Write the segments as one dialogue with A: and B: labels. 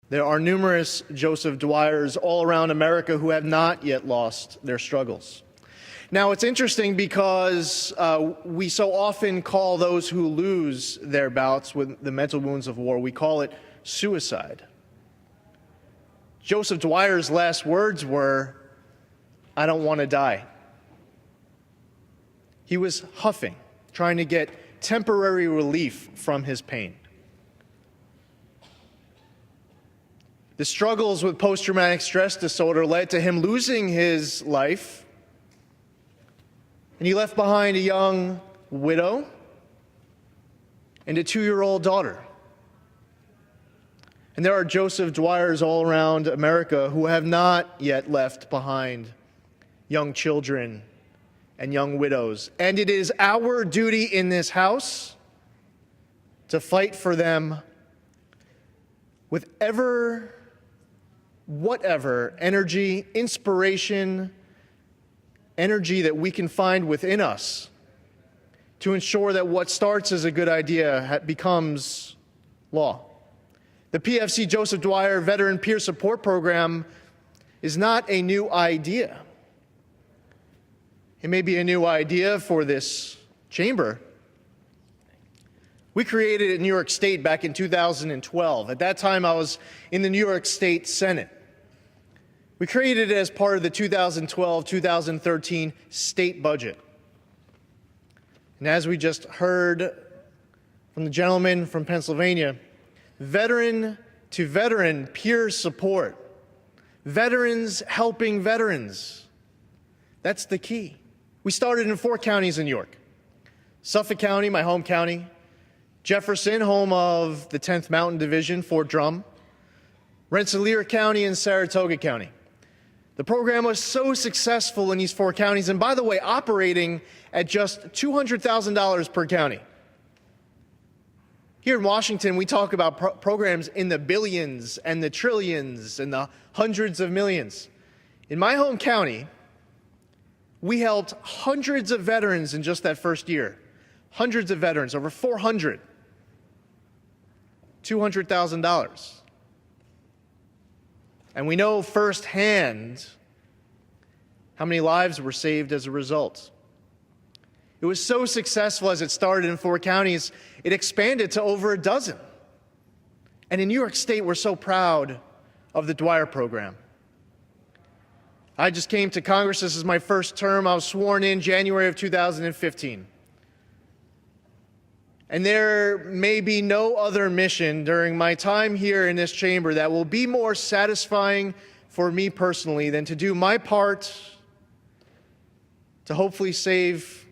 A: There are numerous Joseph Dwyers all around America who have not yet lost their struggles. Now, it's interesting because we so often call those who lose their bouts with the mental wounds of war, we call it suicide. Joseph Dwyer's last words were, "I don't want to die." He was huffing, trying to get temporary relief from his pain. The struggles with post-traumatic stress disorder led to him losing his life, and he left behind a young widow and a 2-year-old daughter. And there are Joseph Dwyers all around America who have not yet left behind young children and young widows. And it is our duty in this House to fight for them with whatever energy, inspiration, energy that we can find within us to ensure that what starts as a good idea becomes law. The PFC Joseph Dwyer Veteran Peer Support Program is not a new idea. It may be a new idea for this chamber. We created it in New York State back in 2012. At that time, I was in the New York State Senate. We created it as part of the 2012-2013 state budget. And as we just heard from the gentleman from Pennsylvania, veteran-to-veteran peer support, veterans helping veterans, that's the key. We started in 4 counties in New York: Suffolk County, my home county; Jefferson, home of the 10th Mountain Division, Fort Drum; Rensselaer County, and Saratoga County. The program was so successful in these 4 counties, and by the way, operating at just $200,000 per county. Here in Washington, we talk about programs in the billions and the trillions and the hundreds of millions. In my home county, we helped hundreds of veterans in just that first year. Hundreds of veterans, over 400. $200,000. And we know firsthand how many lives were saved as a result. It was so successful as it started in 4 counties, it expanded to over a dozen. And in New York State, we're so proud of the Dwyer Program. I just came to Congress. This is my first term. I was sworn in January of 2015. And there may be no other mission during my time here in this chamber that will be more satisfying for me personally than to do my part to hopefully save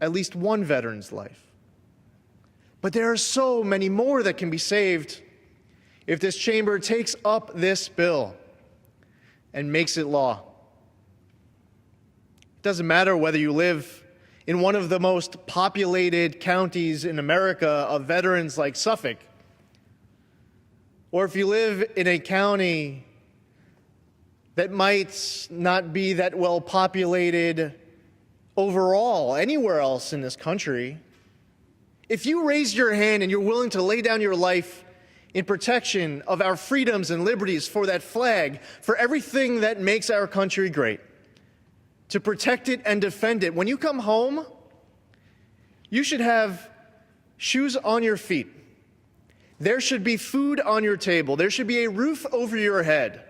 A: at least one veteran's life. But there are so many more that can be saved if this chamber takes up this bill and makes it law. It doesn't matter whether you live in one of the most populated counties in America of veterans like Suffolk, or if you live in a county that might not be that well populated overall anywhere else in this country. If you raise your hand and you're willing to lay down your life in protection of our freedoms and liberties, for that flag, for everything that makes our country great, to protect it and defend it, when you come home, you should have shoes on your feet. There should be food on your table. There should be a roof over your head.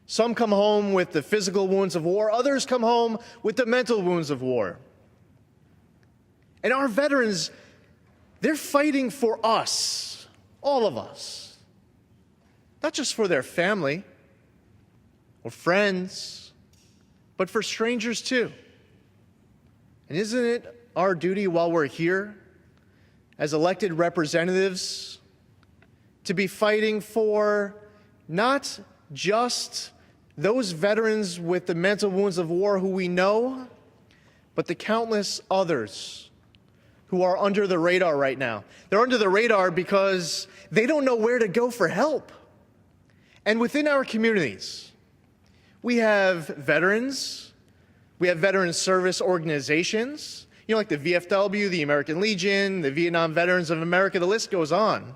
A: Some come home with the physical wounds of war. Others come home with the mental wounds of war. And our veterans, they're fighting for us, all of us, not just for their family or friends, but for strangers too. And isn't it our duty while we're here as elected representatives to be fighting for not just those veterans with the mental wounds of war who we know, but the countless others who are under the radar right now? They're under the radar because they don't know where to go for help. And within our communities, we have veterans, we have veteran service organizations, like the VFW, the American Legion, the Vietnam Veterans of America, the list goes on.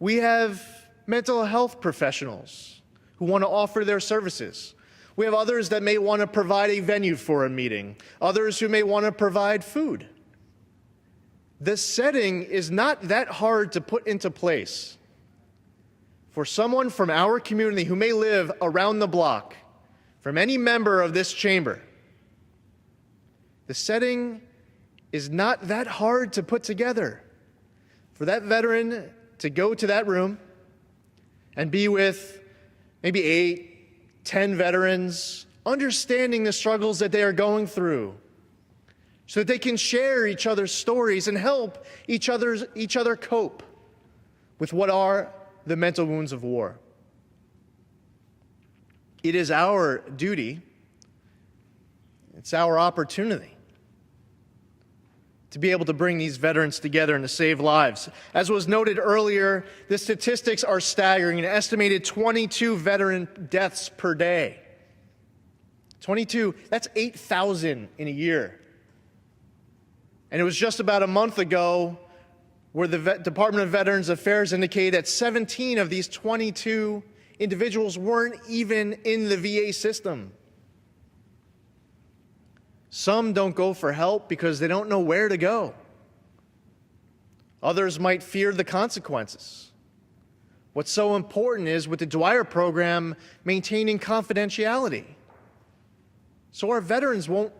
A: We have mental health professionals who want to offer their services. We have others that may want to provide a venue for a meeting, others who may want to provide food. The setting is not that hard to put into place for someone from our community who may live around the block, from any member of this chamber. The setting is not that hard to put together for that veteran to go to that room and be with maybe 8, 10 veterans, understanding the struggles that they are going through, so that they can share each other's stories and help each other cope with what are the mental wounds of war. It is our duty, it's our opportunity to be able to bring these veterans together and to save lives. As was noted earlier, the statistics are staggering. An estimated 22 veteran deaths per day. 22, that's 8,000 in a year. And it was just about a month ago where the Department of Veterans Affairs indicated that 17 of these 22 individuals weren't even in the VA system. Some don't go for help because they don't know where to go. Others might fear the consequences. What's so important is, with the Dwyer program, maintaining confidentiality, so our veterans won't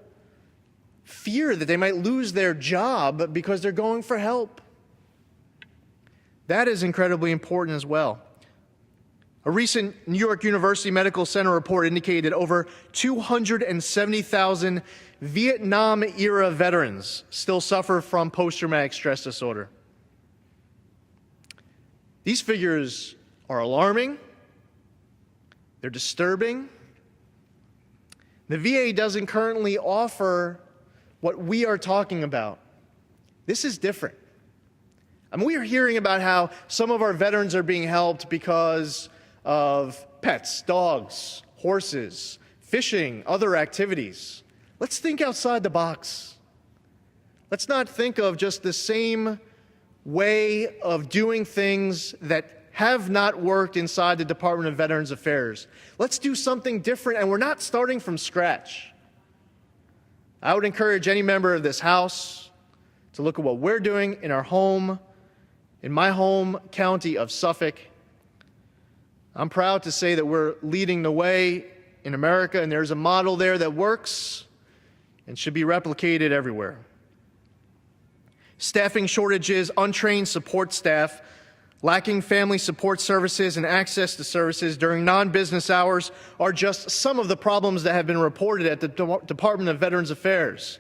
A: fear that they might lose their job because they're going for help. That is incredibly important as well. A recent New York University Medical Center report indicated that over 270,000 Vietnam-era veterans still suffer from post-traumatic stress disorder. These figures are alarming. They're disturbing. The VA doesn't currently offer what we are talking about. This is different. I mean, we are hearing about how some of our veterans are being helped because of pets, dogs, horses, fishing, other activities. Let's think outside the box. Let's not think of just the same way of doing things that have not worked inside the Department of Veterans Affairs. Let's do something different, and we're not starting from scratch. I would encourage any member of this House to look at what we're doing in our home, in my home county of Suffolk. I'm proud to say that we're leading the way in America, and there's a model there that works and should be replicated everywhere. Staffing shortages, untrained support staff, lacking family support services and access to services during non-business hours are just some of the problems that have been reported at the Department of Veterans Affairs.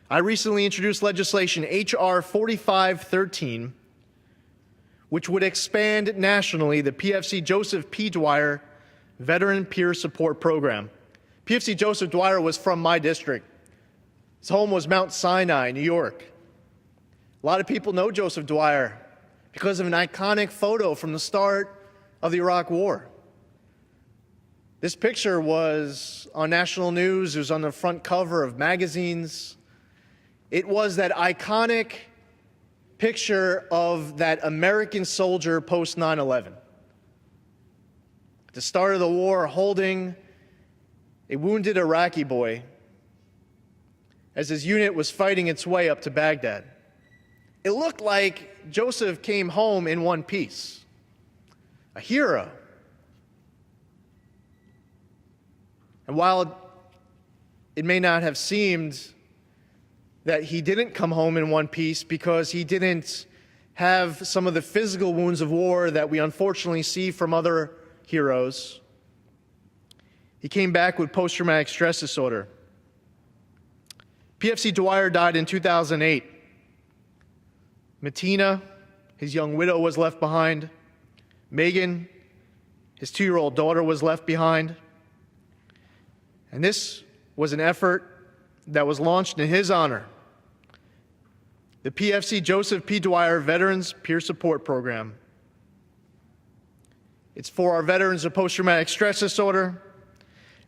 A: I recently introduced legislation, H.R. 4513, which would expand nationally the PFC Joseph P. Dwire Veteran Peer Support Program. PFC Joseph Dwire was from my district. His home was Mount Sinai, New York. A lot of people know Joseph Dwyer because of an iconic photo from the start of the Iraq War. This picture was on national news. It was on the front cover of magazines. It was that iconic picture of that American soldier post 9/11. At the start of the war, holding a wounded Iraqi boy as his unit was fighting its way up to Baghdad. It looked like Joseph came home in one piece, a hero. And while it may not have seemed that he didn't come home in one piece because he didn't have some of the physical wounds of war that we unfortunately see from other heroes, he came back with post-traumatic stress disorder. PFC Dwire died in 2008. Matina, his young widow, was left behind. Megan, his 2-year-old daughter, was left behind. And this was an effort that was launched in his honor. The PFC Joseph P. Dwire Veterans Peer Support Program. It's for our veterans of post-traumatic stress disorder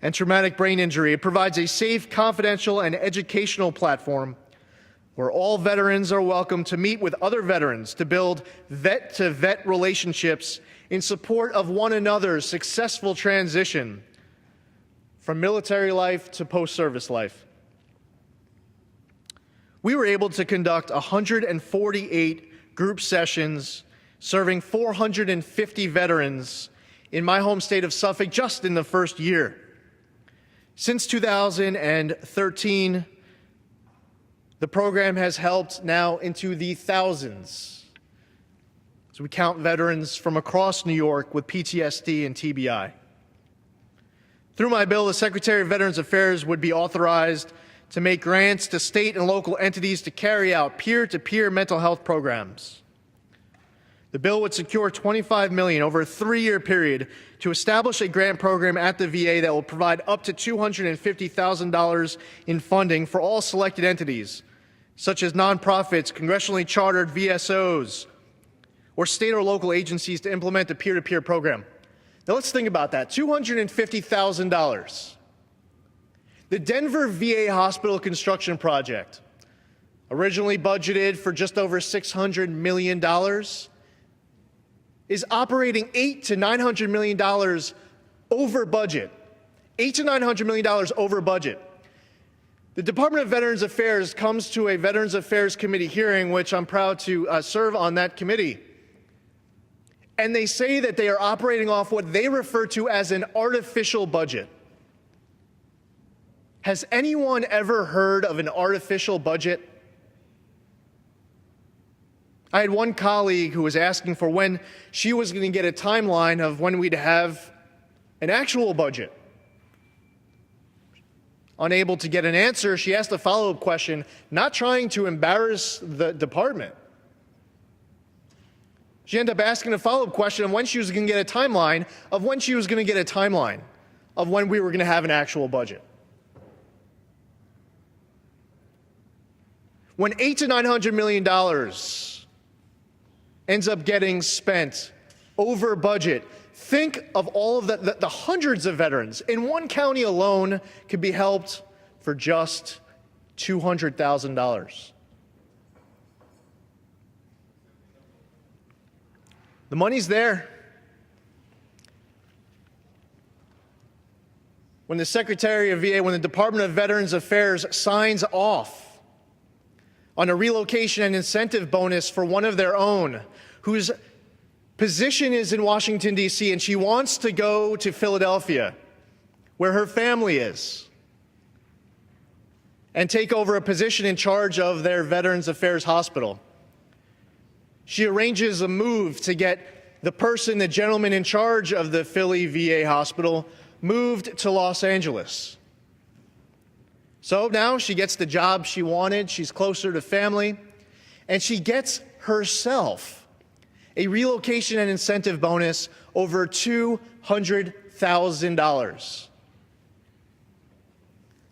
A: and traumatic brain injury. It provides a safe, confidential, and educational platform where all veterans are welcome to meet with other veterans to build vet-to-vet relationships in support of one another's successful transition from military life to post-service life. We were able to conduct 148 group sessions serving 450 veterans in my home state of Suffolk just in the first year. Since 2013, the program has helped now into the thousands, as we count veterans from across New York with PTSD and TBI. Through my bill, the Secretary of Veterans Affairs would be authorized to make grants to state and local entities to carry out peer-to-peer mental health programs. The bill would secure $25 million over a 3-year period to establish a grant program at the VA that will provide up to $250,000 in funding for all selected entities, such as nonprofits, congressionally chartered VSOs, or state or local agencies to implement a peer-to-peer program. Now let's think about that, $250,000. The Denver VA hospital construction project, originally budgeted for just over $600 million, is operating $800 to $900 million over budget. $800 to $900 million over budget. The Department of Veterans Affairs comes to a Veterans Affairs Committee hearing, which I'm proud to serve on that committee. And they say that they are operating off what they refer to as an artificial budget. Has anyone ever heard of an artificial budget? I had one colleague who was asking for when she was going to get a timeline of when we'd have an actual budget. Unable to get an answer, she asked a follow-up question, not trying to embarrass the department. She ended up asking a follow-up question of when she was going to get a timeline of when she was going to get a timeline of when we were going to have an actual budget. When $800 to $900 million ends up getting spent over budget, think of all of the hundreds of veterans in one county alone could be helped for just $200,000. The money's there. When the Secretary of VA, when the Department of Veterans Affairs signs off on a relocation and incentive bonus for one of their own, whose position is in Washington, D.C., and she wants to go to Philadelphia, where her family is, and take over a position in charge of their Veterans Affairs hospital. She arranges a move to get the gentleman in charge of the Philly VA hospital, moved to Los Angeles. So now she gets the job she wanted, she's closer to family, and she gets herself a relocation and incentive bonus over $200,000.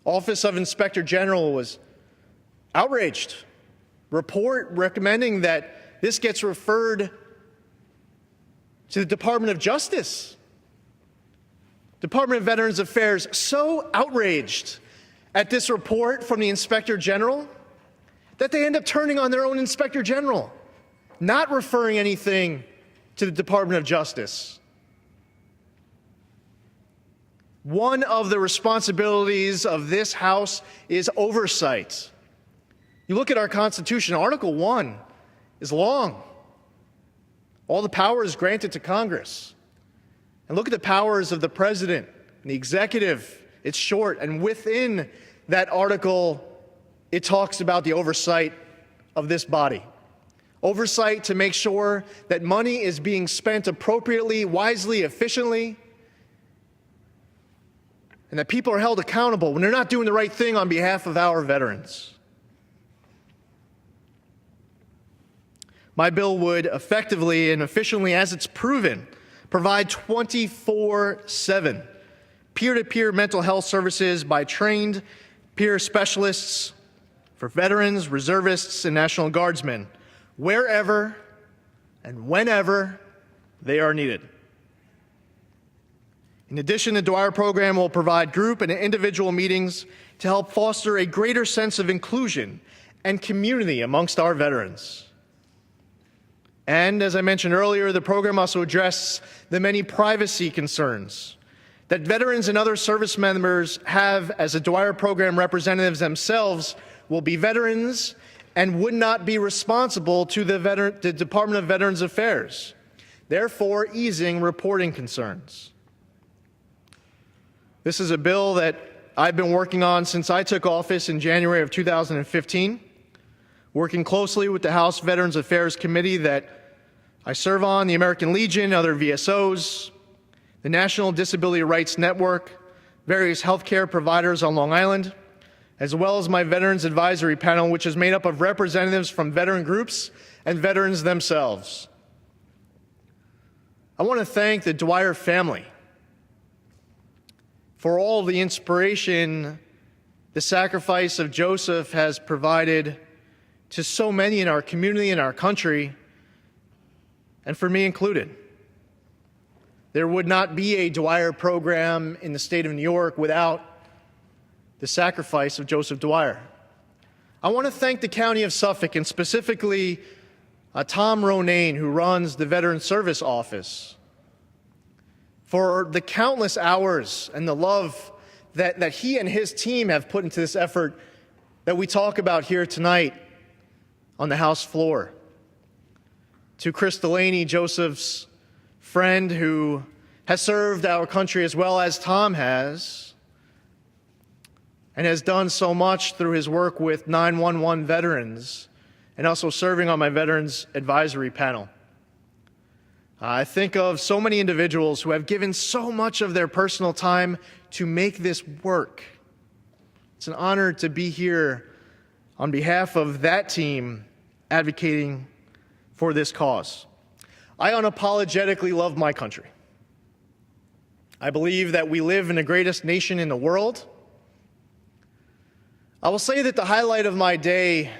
A: Office of Inspector General was outraged. Report recommending that this gets referred to the Department of Justice. Department of Veterans Affairs so outraged at this report from the Inspector General that they end up turning on their own Inspector General, not referring anything to the Department of Justice. One of the responsibilities of this House is oversight. You look at our Constitution, Article 1 is long. All the powers granted to Congress. And look at the powers of the President and the executive. It's short, and within that article, it talks about the oversight of this body. Oversight to make sure that money is being spent appropriately, wisely, efficiently, and that people are held accountable when they're not doing the right thing on behalf of our veterans. My bill would effectively and efficiently, as it's proven, provide 24/7 peer-to-peer mental health services by trained peer specialists for veterans, reservists, and National Guardsmen, wherever and whenever they are needed. In addition, the Dwyer Program will provide group and individual meetings to help foster a greater sense of inclusion and community amongst our veterans. And as I mentioned earlier, the program also addresses the many privacy concerns that veterans and other service members have as the Dwyer Program representatives themselves will be veterans and would not be responsible to the Department of Veterans Affairs, therefore easing reporting concerns. This is a bill that I've been working on since I took office in January of 2015, working closely with the House Veterans Affairs Committee that I serve on, the American Legion, other VSOs, the National Disability Rights Network, various healthcare providers on Long Island, as well as my Veterans Advisory Panel, which is made up of representatives from veteran groups and veterans themselves. I want to thank the Dwire family for all the inspiration the sacrifice of Joseph has provided to so many in our community and our country, and for me included. There would not be a Dwyer program in the state of New York without the sacrifice of Joseph Dwire. I want to thank the County of Suffolk, and specifically Tom Ronayne, who runs the Veteran Service Office, for the countless hours and the love that he and his team have put into this effort that we talk about here tonight on the House floor. To Chris Delaney, Joseph's friend, who has served our country as well as Tom has, and has done so much through his work with 911 veterans, and also serving on my Veterans Advisory Panel. I think of so many individuals who have given so much of their personal time to make this work. It's an honor to be here on behalf of that team advocating for this cause. I unapologetically love my country. I believe that we live in the greatest nation in the world. I will say that the highlight of my day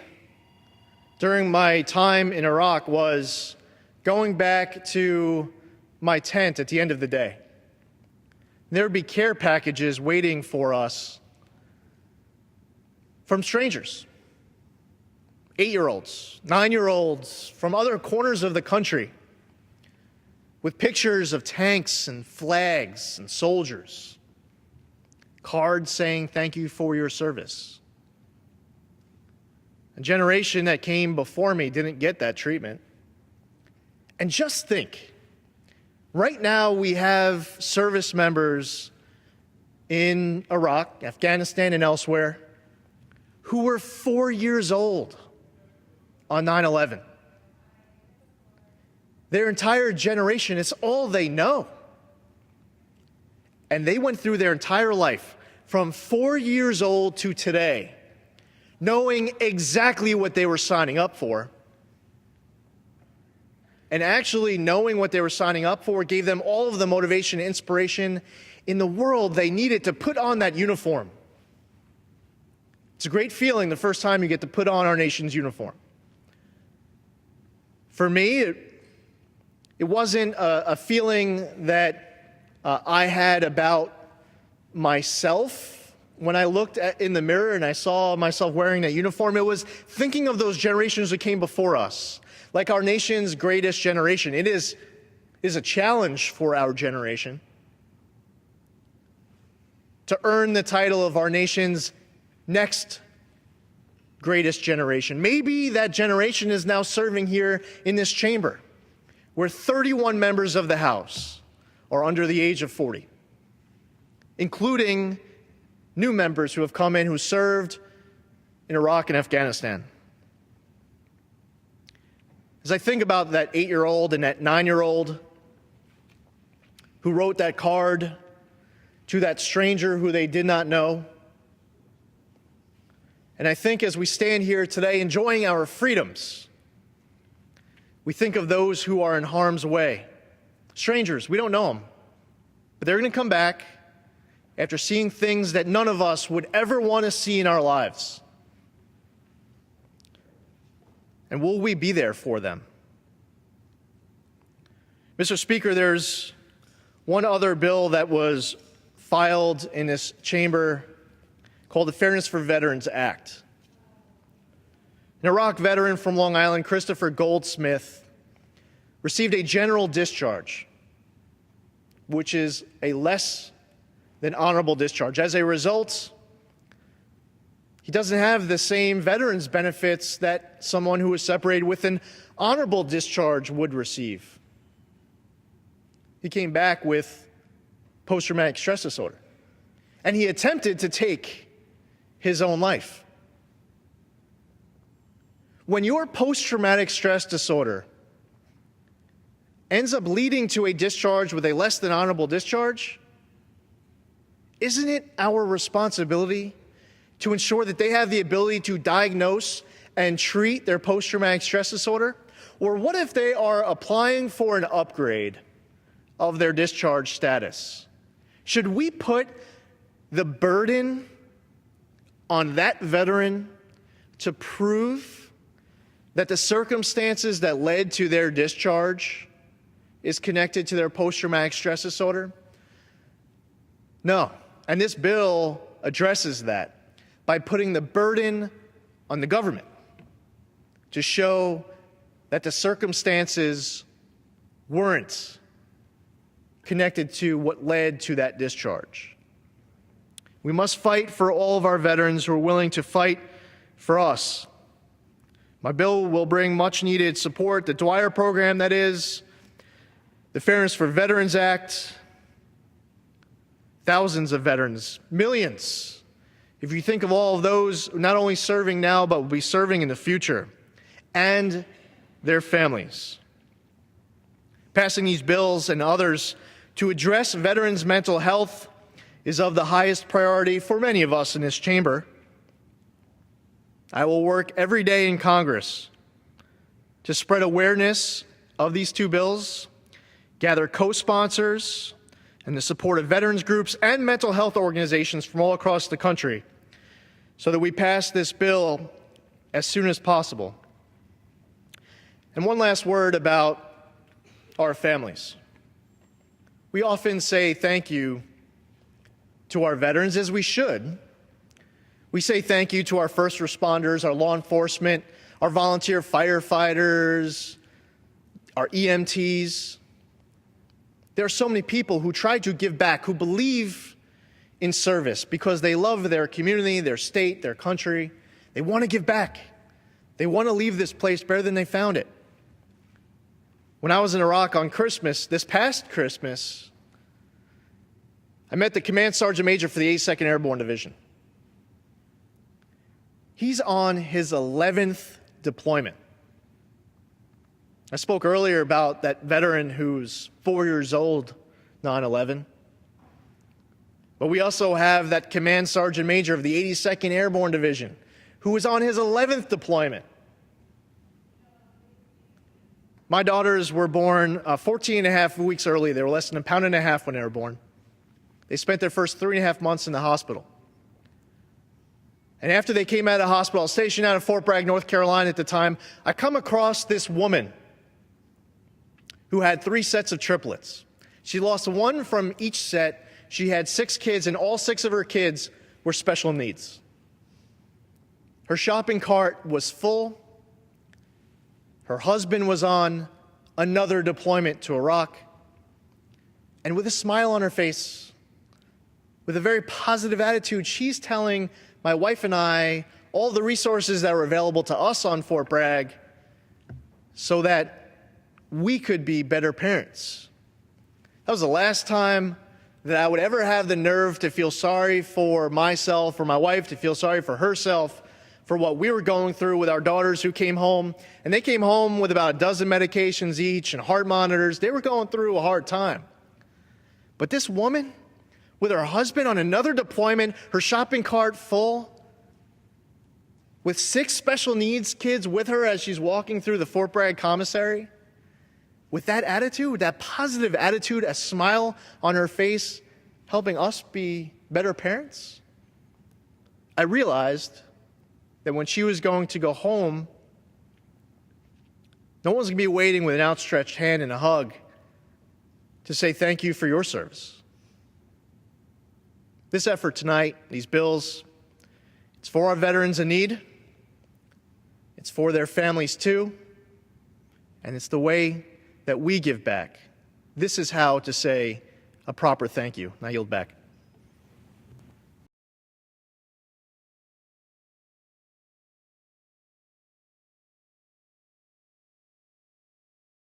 A: during my time in Iraq was going back to my tent at the end of the day. There would be care packages waiting for us from strangers, 8-year-olds, 9-year-olds from other corners of the country, with pictures of tanks and flags and soldiers, cards saying thank you for your service. A generation that came before me didn't get that treatment. And just think, right now we have service members in Iraq, Afghanistan, and elsewhere who were 4 years old on 9/11. Their entire generation, it's all they know. And they went through their entire life, from 4 years old to today, knowing exactly what they were signing up for. And actually knowing what they were signing up for gave them all of the motivation and inspiration in the world they needed to put on that uniform. It's a great feeling the first time you get to put on our nation's uniform. For me, it wasn't a feeling that I had about myself when I looked in the mirror and I saw myself wearing that uniform. It was thinking of those generations that came before us, like our nation's greatest generation. It is a challenge for our generation to earn the title of our nation's next greatest generation. Maybe that generation is now serving here in this chamber, where 31 members of the House are under the age of 40, including new members who have come in who served in Iraq and Afghanistan. As I think about that 8-year-old and that 9-year-old who wrote that card to that stranger who they did not know, and I think as we stand here today enjoying our freedoms, we think of those who are in harm's way. Strangers, we don't know them, but they're going to come back after seeing things that none of us would ever want to see in our lives. And will we be there for them? Mr. Speaker, there's one other bill that was filed in this chamber called the Fairness for Veterans Act. An Iraq veteran from Long Island, Christopher Goldsmith, received a general discharge, which is a less than honorable discharge. As a result, he doesn't have the same veterans benefits that someone who was separated with an honorable discharge would receive. He came back with post-traumatic stress disorder, and he attempted to take his own life. When your post-traumatic stress disorder ends up leading to a discharge with a less than honorable discharge, isn't it our responsibility to ensure that they have the ability to diagnose and treat their post-traumatic stress disorder? Or what if they are applying for an upgrade of their discharge status? Should we put the burden on that veteran to prove that the circumstances that led to their discharge is connected to their post-traumatic stress disorder? No. And this bill addresses that by putting the burden on the government to show that the circumstances weren't connected to what led to that discharge. We must fight for all of our veterans who are willing to fight for us. My bill will bring much needed support, the Dwyer Program, that is, the Fairness for Veterans Act, thousands of veterans, millions. If you think of all of those not only serving now, but will be serving in the future, and their families. Passing these bills and others to address veterans' mental health is of the highest priority for many of us in this chamber. I will work every day in Congress to spread awareness of these two bills, gather co-sponsors, and the support of veterans groups and mental health organizations from all across the country so that we pass this bill as soon as possible. And one last word about our families. We often say thank you to our veterans, as we should. We say thank you to our first responders, our law enforcement, our volunteer firefighters, our EMTs. There are so many people who try to give back, who believe in service because they love their community, their state, their country. They want to give back. They want to leave this place better than they found it. When I was in Iraq on Christmas, this past Christmas, I met the Command Sergeant Major for the 82nd Airborne Division. He's on his 11th deployment. I spoke earlier about that veteran who's 4 years old, 9/11. But we also have that Command Sergeant Major of the 82nd Airborne Division who was on his 11th deployment. My daughters were born 14 and a half weeks early. They were less than a pound and a half when they were born. They spent their first 3.5 months in the hospital. And after they came out of the hospital, I was stationed out of Fort Bragg, North Carolina at the time, I come across this woman who had 3 sets of triplets. She lost 1 from each set. She had 6 kids, and all 6 of her kids were special needs. Her shopping cart was full. Her husband was on another deployment to Iraq. And with a smile on her face, with a very positive attitude, she's telling my wife and I all the resources that were available to us on Fort Bragg so that we could be better parents. That was the last time that I would ever have the nerve to feel sorry for myself or my wife, to feel sorry for herself for what we were going through with our daughters who came home. And they came home with about 12 medications each and heart monitors. They were going through a hard time. But this woman, with her husband on another deployment, her shopping cart full, with 6 special needs kids with her as she's walking through the Fort Bragg commissary, with that attitude, with that positive attitude, a smile on her face, helping us be better parents, I realized that when she was going to go home, no one's going to be waiting with an outstretched hand and a hug to say thank you for your service. This effort tonight, these bills, it's for our veterans in need. It's It's for their families too, and it's the way that we give back. This is how to say a proper thank you. I yield back.